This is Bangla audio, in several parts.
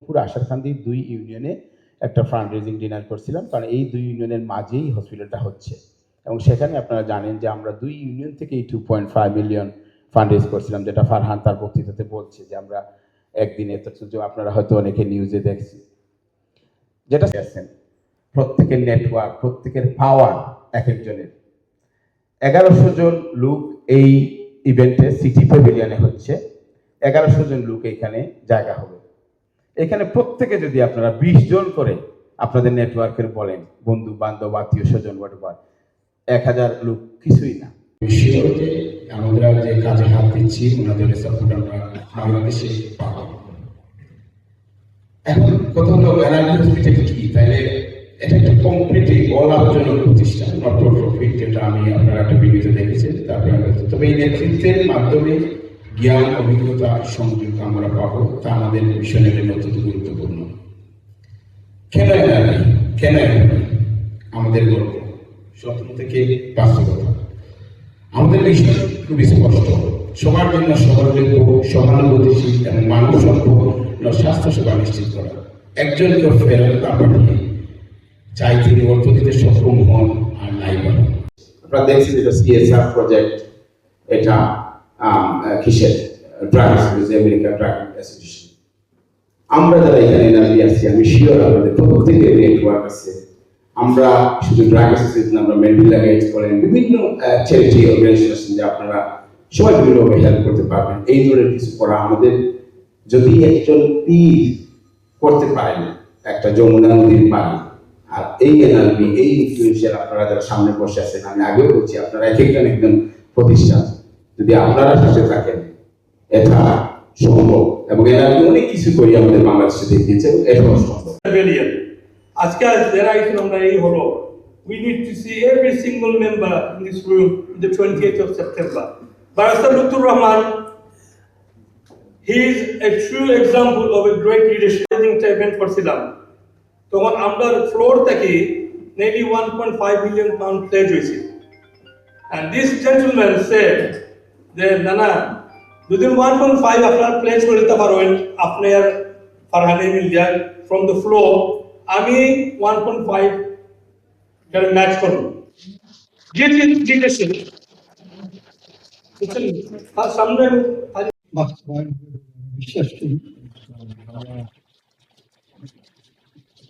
পুরো আশারকান্দি 2 ইউনিয়নে একটা ফান্ড রেজিং ডিনার করছিলাম, কারণ এই 2 ইউনিয়নের মাঝেই হসপিটালটা হচ্ছে এবং সেখানে আপনারা জানেন যে আমরা 2 ইউনিয়ন থেকেই 2.5 মিলিয়ন ফান্ড রেজ করছিলাম, যেটা ফারহান তার বক্তৃতাতে বলছে যে আমরা একদিনে আপনারা হয়তো অনেকে নিউজে দেখছি, যেটা আছেন প্রত্যেকের নেটওয়ার্ক, প্রত্যেকের পাওয়ার এক একজনের 1100 জন লোক এই ইভেন্টে সিটি প্যাভিলিয়নে হচ্ছে, 1100 জন লোক এখানে জায়গা হবে। এখানে প্রত্যেকে যদি আপনারা 20 জন করে আপনাদের নেটওয়ার্কের বলেন, বন্ধু বান্ধব আত্মীয় স্বজন বটবার, 1000 লোক কিছুই না। আমরা যে কাজে হাত দিচ্ছি ওনাদের সাপোর্ট আমরা বাংলাদেশে পাবো। এখন কথা হলো হসপিটাল কি, তাহলে এটা একটা কমপ্লিটলি অলাভজনক প্রতিষ্ঠান, নট ফর প্রফিট, যেটা আমি আপনারা একটা ভিডিওতে দেখেছেন। তারপরে তবে এই নেতৃত্বের মাধ্যমে জ্ঞান অভিজ্ঞতা সংযোগ আমরা পাবো, তা আমাদের মিশনের অত্যন্ত গুরুত্বপূর্ণ। কেন এনার্জি, কেন আমাদের গল্প স্বপ্ন থেকে বাস্তবতা। আমাদের মিশন খুবই স্পষ্ট, সবার জন্য সহযোগ্য, সহানুভূতিশীল এবং মানব সম্পদ স্বাস্থ্য সেবা নিশ্চিত করা। একজনকে ফেরত না পাঠিয়ে চাই তিনি অর্থ দিতে সক্ষম হন আর নাই পান। আপনারা দেখছেন এটা সিএসআর প্রজেক্ট, এটা কিসের ড্রাগ আমেরিকা ড্রাগ অ্যাসোসিয়েশন। আমরা যারা এখানে এনার্জি আছি, আমি শিওর আমাদের প্রত্যেকের নেটওয়ার্ক আছে। আমরা শুধু ড্রাগ অ্যাসোসিয়েশন, আমরা মেন্ডেলা গেটস বলেন, বিভিন্ন চ্যারিটি অর্গানাইজেশন যে আপনারা সবাই বিভিন্নভাবে হেল্প করতে পারবেন। এই ধরনের কিছু করা আমাদের, যদি একজন পীর করতে পারেন একটা যমুনা নদীর পানি, আর এই এনার্জি, এই ইনফ্লুয়েন্সিয়াল আপনারা যারা সামনে বসে আছেন, আমি আগেও বলছি আপনারা এক একজন প্রতিষ্ঠান, যদি আপনারা সাথে থাকেন এটা সম্ভব। এবং এনার্জি অনেক কিছু করি আমাদের বাংলাদেশে দেখিয়েছে, এটাও সম্ভব। আজকে যারা এখানে আমরা এই হলো, we need to see every single member in this room on the 20th of September. Barrister Lutfur Rahman, he is a true example of a great leadership. Event করছিলাম তখন আমরা ফ্লোর থেকে nearly 1.5 million pound pledge হয়েছে, and this gentleman said that নানা যদি 1.5 আপনারা প্লেজ করতে পারেন আপনার ফারহানে মিলিয়া from the floor, আমি 1.5 এর ম্যাচ করব। জিতেছিল আর সামনে বিশ্বাস করি।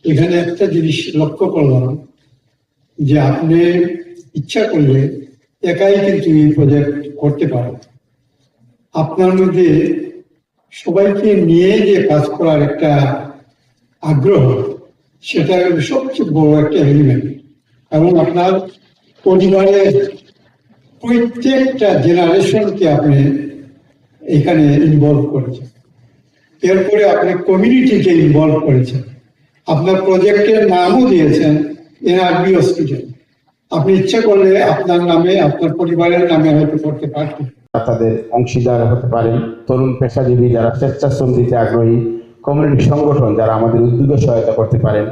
এখানে একটা জিনিস লক্ষ্য করলাম যে আপনি ইচ্ছা করলে একাই কিন্তু এই প্রজেক্ট করতে পারেন। আপনার মধ্যে সবাইকে নিয়ে যে কাজ করার একটা আগ্রহ, সেটা সবচেয়ে বড় একটা এলিমেন্ট। এবং আপনার পরিবারের প্রত্যেকটা জেনারেশনকে আপনি এখানে ইনভলভ করেছেন, এরপরে আপনি কমিউনিটিকে ইনভলভ করেছেন। আপনার প্রজেক্টের নামও দিয়েছেন এনআরবি হসপিটাল। আপনি ইচ্ছা করলে আপনার নামে, আপনার পরিবারের নামে হয়তো করতে পারতেন। তাদের অংশীদার হতে পারেন, তরুণ পেশাজীবী যারা স্বেচ্ছাশ্রম দিতে আগ্রহী, কমিউনিটি সংগঠন যারা আমাদের উদ্যোগে সহায়তা করতে পারেন,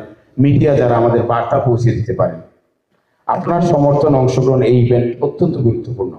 মিডিয়া যারা আমাদের বার্তা পৌঁছে দিতে পারেন। আপনার সমর্থন, অংশগ্রহণ এই ইভেন্ট অত্যন্ত গুরুত্বপূর্ণ।